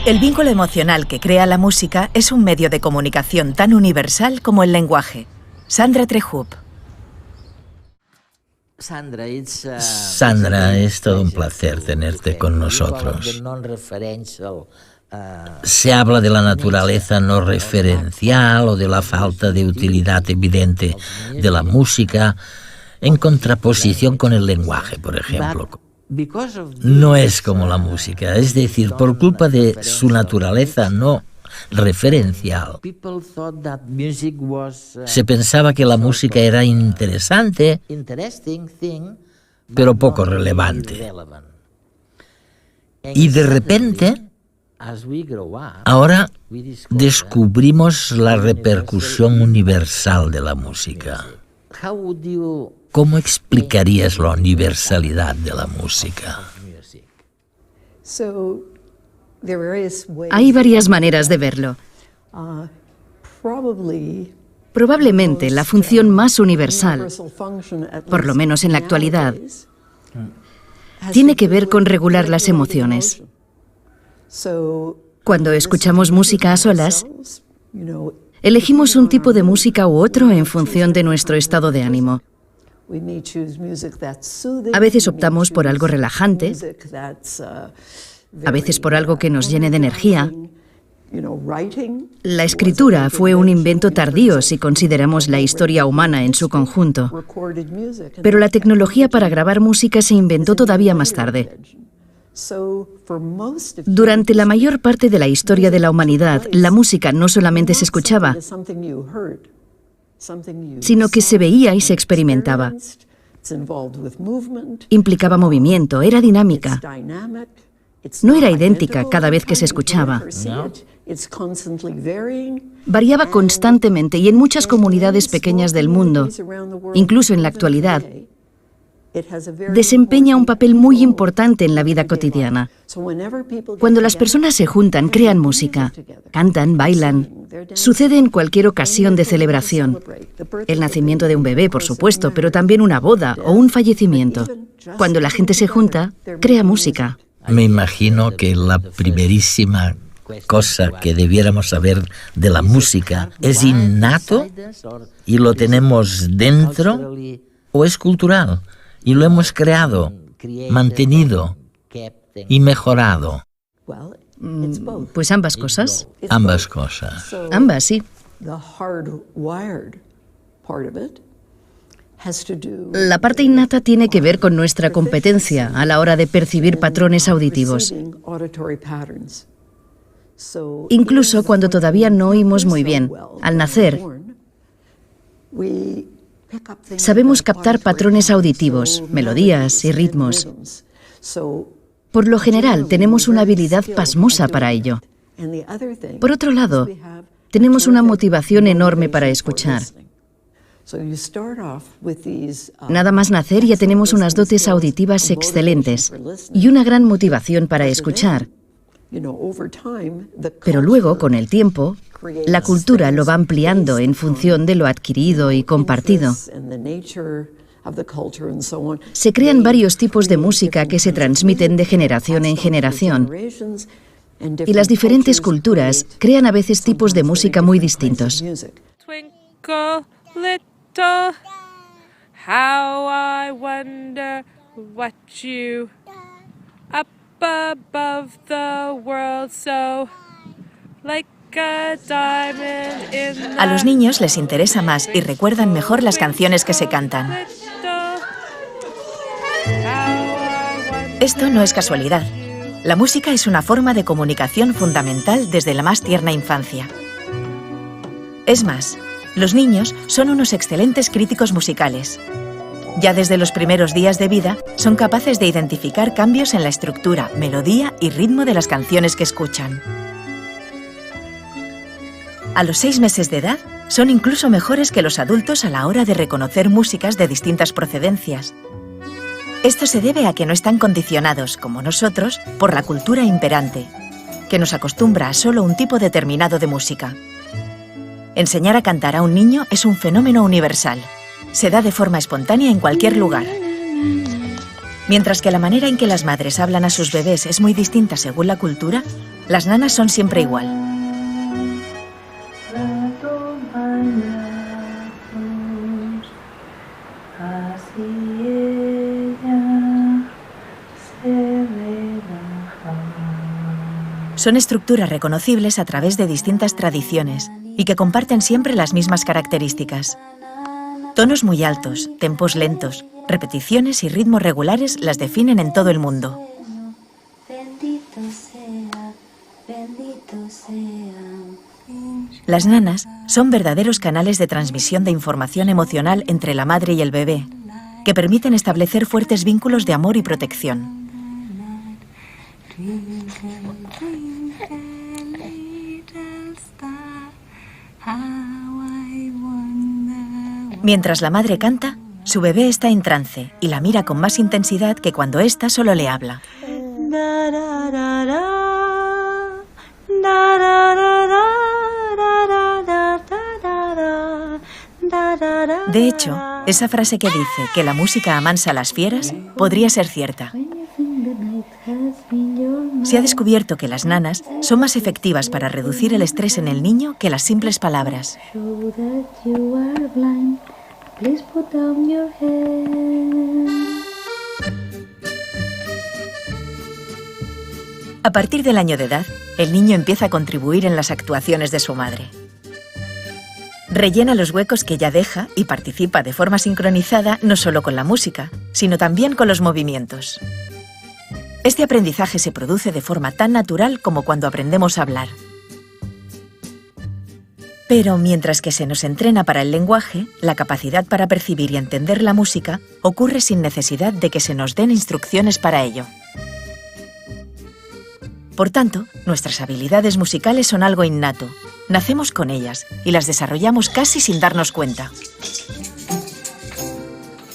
El vínculo emocional que crea la música es un medio de comunicación tan universal como el lenguaje. Sandra Trejub. Sandra, es todo un placer tenerte con nosotros. Se habla de la naturaleza no referencial o de la falta de utilidad evidente de la música en contraposición con el lenguaje, por ejemplo. No es como la música, es decir, por culpa de su naturaleza no referencial. Se pensaba que la música era interesante, pero poco relevante. Y de repente, ahora descubrimos la repercusión universal de la música. ¿Cómo explicarías la universalidad de la música? Hay varias maneras de verlo. Probablemente la función más universal, por lo menos en la actualidad, tiene que ver con regular las emociones. Cuando escuchamos música a solas, elegimos un tipo de música u otro en función de nuestro estado de ánimo. A veces optamos por algo relajante, a veces por algo que nos llene de energía. La escritura fue un invento tardío si consideramos la historia humana en su conjunto, pero la tecnología para grabar música se inventó todavía más tarde. Durante la mayor parte de la historia de la humanidad, la música no solamente se escuchaba, sino que se veía y se experimentaba. Implicaba movimiento, era dinámica. No era idéntica cada vez que se escuchaba. Variaba constantemente y en muchas comunidades pequeñas del mundo, incluso en la actualidad, desempeña un papel muy importante en la vida cotidiana. Cuando las personas se juntan, crean música, cantan, bailan. Sucede en cualquier ocasión de celebración. El nacimiento de un bebé, por supuesto, pero también una boda o un fallecimiento. Cuando la gente se junta, crea música. Me imagino que la primerísima cosa que debiéramos saber de la música es innato y lo tenemos dentro o es cultural. Y lo hemos creado, mantenido y mejorado. Pues ambas cosas. Ambas cosas. Ambas, sí. La parte innata tiene que ver con nuestra competencia a la hora de percibir patrones auditivos. Incluso cuando todavía no oímos muy bien, al nacer, sabemos captar patrones auditivos, melodías y ritmos. Por lo general, tenemos una habilidad pasmosa para ello. Por otro lado, tenemos una motivación enorme para escuchar. Nada más nacer ya tenemos unas dotes auditivas excelentes y una gran motivación para escuchar. Pero luego, con el tiempo, la cultura lo va ampliando en función de lo adquirido y compartido. Se crean varios tipos de música que se transmiten de generación en generación. Y las diferentes culturas crean a veces tipos de música muy distintos. Twinkle, little, how I wonder what you up above the world so like a diamond in the... A los niños les interesa más y recuerdan mejor las canciones que se cantan. Esto no es casualidad. La música es una forma de comunicación fundamental desde la más tierna infancia. Es más, los niños son unos excelentes críticos musicales. Ya desde los primeros días de vida, son capaces de identificar cambios en la estructura, melodía y ritmo de las canciones que escuchan. A los 6 meses de edad, son incluso mejores que los adultos a la hora de reconocer músicas de distintas procedencias. Esto se debe a que no están condicionados, como nosotros, por la cultura imperante, que nos acostumbra a solo un tipo determinado de música. Enseñar a cantar a un niño es un fenómeno universal. Se da de forma espontánea en cualquier lugar. Mientras que la manera en que las madres hablan a sus bebés es muy distinta según la cultura, Las nanas son siempre igual. Son estructuras reconocibles a través de distintas tradiciones y que comparten siempre las mismas características. Tonos muy altos, tempos lentos, repeticiones y ritmos regulares las definen en todo el mundo. Las nanas son verdaderos canales de transmisión de información emocional entre la madre y el bebé, que permiten establecer fuertes vínculos de amor y protección. Mientras la madre canta, su bebé está en trance y la mira con más intensidad que cuando ésta solo le habla. De hecho, esa frase que dice que la música amansa a las fieras podría ser cierta. Se ha descubierto que las nanas son más efectivas para reducir el estrés en el niño que las simples palabras. A partir del año de edad, el niño empieza a contribuir en las actuaciones de su madre. Rellena los huecos que ella deja y participa de forma sincronizada no solo con la música, sino también con los movimientos. Este aprendizaje se produce de forma tan natural como cuando aprendemos a hablar. Pero mientras que se nos entrena para el lenguaje, la capacidad para percibir y entender la música ocurre sin necesidad de que se nos den instrucciones para ello. Por tanto, nuestras habilidades musicales son algo innato. Nacemos con ellas y las desarrollamos casi sin darnos cuenta.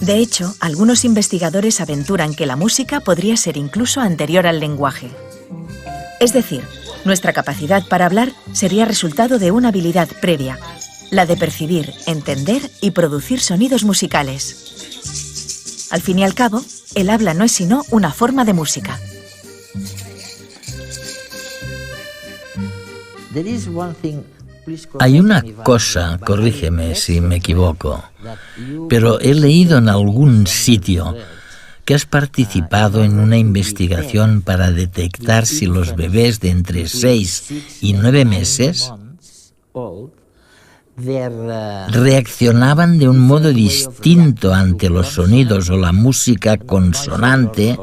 De hecho, algunos investigadores aventuran que la música podría ser incluso anterior al lenguaje. Es decir, nuestra capacidad para hablar sería resultado de una habilidad previa, la de percibir, entender y producir sonidos musicales. Al fin y al cabo, el habla no es sino una forma de música. Hay una cosa, corrígeme si me equivoco, pero he leído en algún sitio que has participado en una investigación para detectar si los bebés de entre 6 y 9 meses reaccionaban de un modo distinto ante los sonidos o la música consonante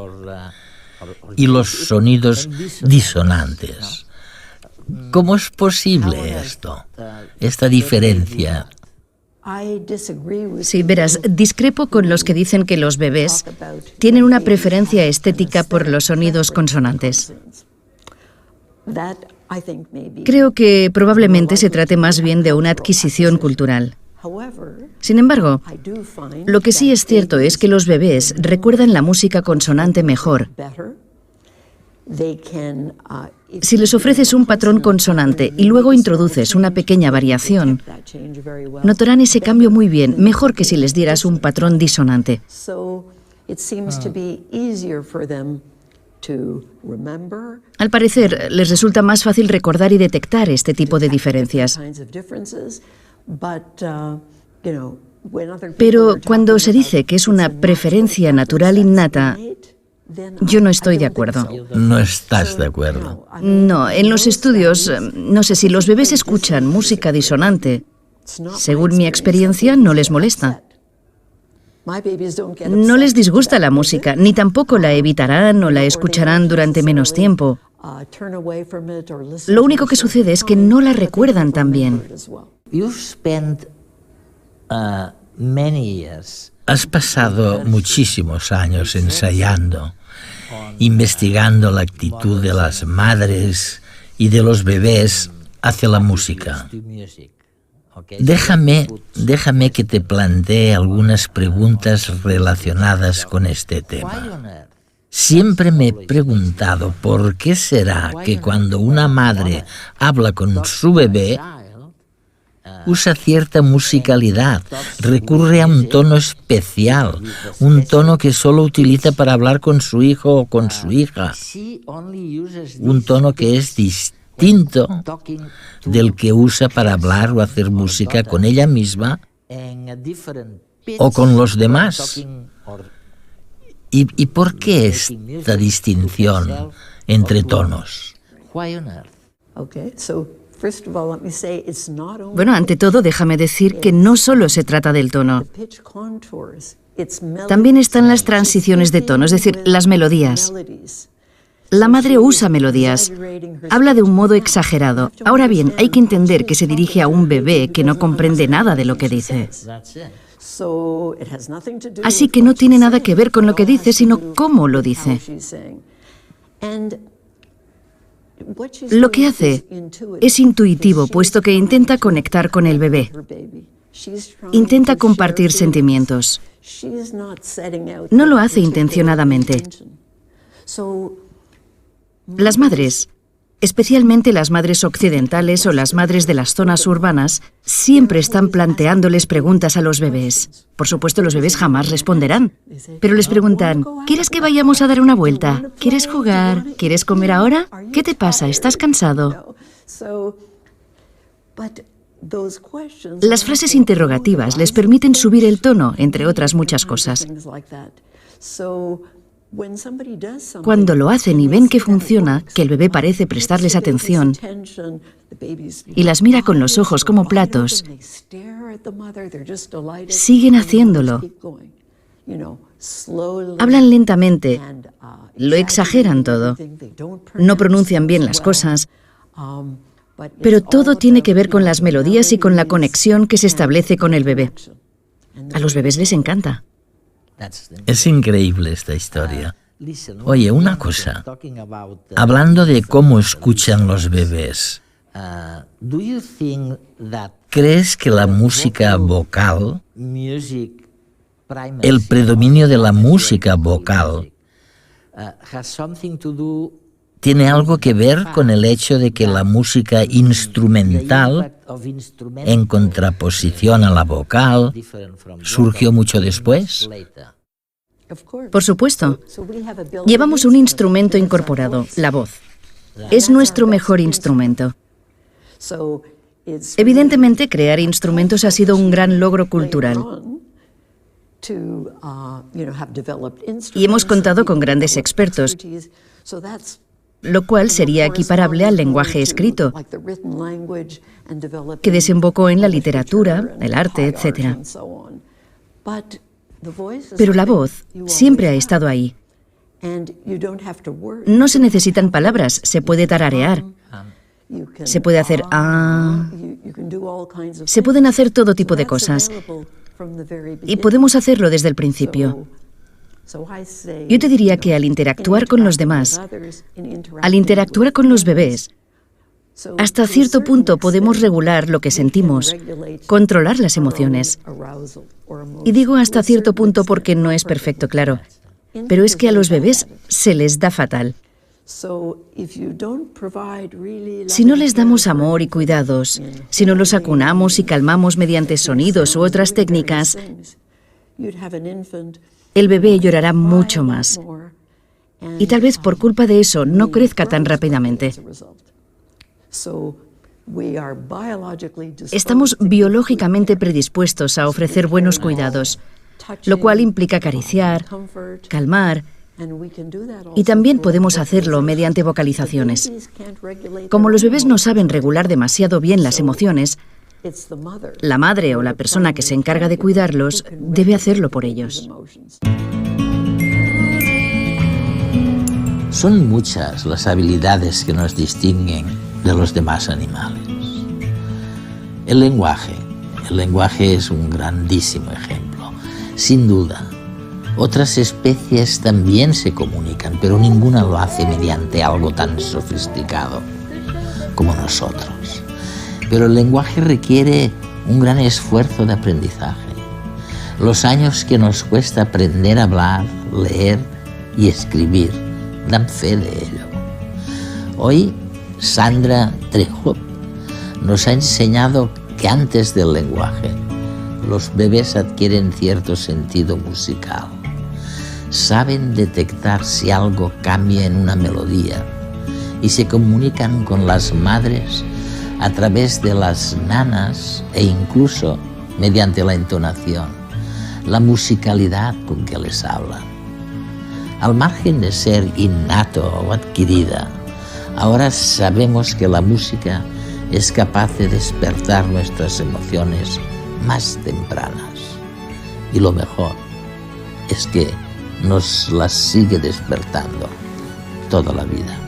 y los sonidos disonantes. ¿Cómo es posible esto, esta diferencia? Sí, verás, discrepo con los que dicen que los bebés tienen una preferencia estética por los sonidos consonantes. Creo que probablemente se trate más bien de una adquisición cultural. Sin embargo, lo que sí es cierto es que los bebés recuerdan la música consonante mejor. Si les ofreces un patrón consonante y luego introduces una pequeña variación, notarán ese cambio muy bien, mejor que si les dieras un patrón disonante. Al parecer, les resulta más fácil recordar y detectar este tipo de diferencias. Pero cuando se dice que es una preferencia natural innata, yo no estoy de acuerdo. ¿No estás de acuerdo? No, en los estudios, no sé si los bebés escuchan música disonante. Según mi experiencia, no les molesta. No les disgusta la música, ni tampoco la evitarán o la escucharán durante menos tiempo. Lo único que sucede es que no la recuerdan tan bien. Has pasado muchísimos años ensayando, investigando la actitud de las madres y de los bebés hacia la música. Déjame que te plantee algunas preguntas relacionadas con este tema. Siempre me he preguntado por qué será que cuando una madre habla con su bebé, usa cierta musicalidad, recurre a un tono especial, un tono que solo utiliza para hablar con su hijo o con su hija, un tono que es distinto del que usa para hablar o hacer música con ella misma o con los demás. ¿Y por qué esta distinción entre tonos? Bueno, ante todo, déjame decir que no solo se trata del tono. También están las transiciones de tono, es decir, las melodías. La madre usa melodías, habla de un modo exagerado. Ahora bien, hay que entender que se dirige a un bebé que no comprende nada de lo que dice. Así que no tiene nada que ver con lo que dice, sino cómo lo dice. Lo que hace es intuitivo, puesto que intenta conectar con el bebé. Intenta compartir sentimientos. No lo hace intencionadamente. Las madres, especialmente las madres occidentales o las madres de las zonas urbanas, siempre están planteándoles preguntas a los bebés. Por supuesto, los bebés jamás responderán, pero les preguntan: ¿quieres que vayamos a dar una vuelta? ¿Quieres jugar? ¿Quieres comer ahora? ¿Qué te pasa? ¿Estás cansado? Las frases interrogativas les permiten subir el tono, entre otras muchas cosas. Cuando lo hacen y ven que funciona, que el bebé parece prestarles atención y las mira con los ojos como platos, siguen haciéndolo. Hablan lentamente, lo exageran todo, no pronuncian bien las cosas, pero todo tiene que ver con las melodías y con la conexión que se establece con el bebé. A los bebés les encanta. Es increíble esta historia. Oye, una cosa. Hablando de cómo escuchan los bebés, ¿crees que la música vocal, el predominio de la música vocal, tiene algo que ver con el hecho de que la música instrumental, en contraposición a la vocal, surgió mucho después? Por supuesto. Llevamos un instrumento incorporado, la voz. Es nuestro mejor instrumento. Evidentemente, crear instrumentos ha sido un gran logro cultural. Y hemos contado con grandes expertos, lo cual sería equiparable al lenguaje escrito, que desembocó en la literatura, el arte, etc. Pero la voz siempre ha estado ahí. No se necesitan palabras, se puede tararear. Se puede hacer se pueden hacer todo tipo de cosas. Y podemos hacerlo desde el principio. Yo te diría que al interactuar con los demás, al interactuar con los bebés, hasta cierto punto podemos regular lo que sentimos, controlar las emociones. Y digo hasta cierto punto porque no es perfecto, claro. Pero es que a los bebés se les da fatal. Si no les damos amor y cuidados, si no los acunamos y calmamos mediante sonidos u otras técnicas, el bebé llorará mucho más. Y tal vez por culpa de eso no crezca tan rápidamente. Estamos biológicamente predispuestos a ofrecer buenos cuidados, lo cual implica acariciar, calmar, y también podemos hacerlo mediante vocalizaciones. Como los bebés no saben regular demasiado bien las emociones, la madre o la persona que se encarga de cuidarlos debe hacerlo por ellos. Son muchas las habilidades que nos distinguen de los demás animales. El lenguaje es un grandísimo ejemplo, sin duda. Otras especies también se comunican, pero ninguna lo hace mediante algo tan sofisticado como nosotros. Pero el lenguaje requiere un gran esfuerzo de aprendizaje. Los años que nos cuesta aprender a hablar, leer y escribir dan fe de ello. Hoy, Sandra Trejo nos ha enseñado que antes del lenguaje, los bebés adquieren cierto sentido musical. Saben detectar si algo cambia en una melodía y se comunican con las madres a través de las nanas e incluso mediante la entonación, la musicalidad con que les hablan. Al margen de ser innato o adquirida, ahora sabemos que la música es capaz de despertar nuestras emociones más tempranas. Y lo mejor es que nos las sigue despertando toda la vida.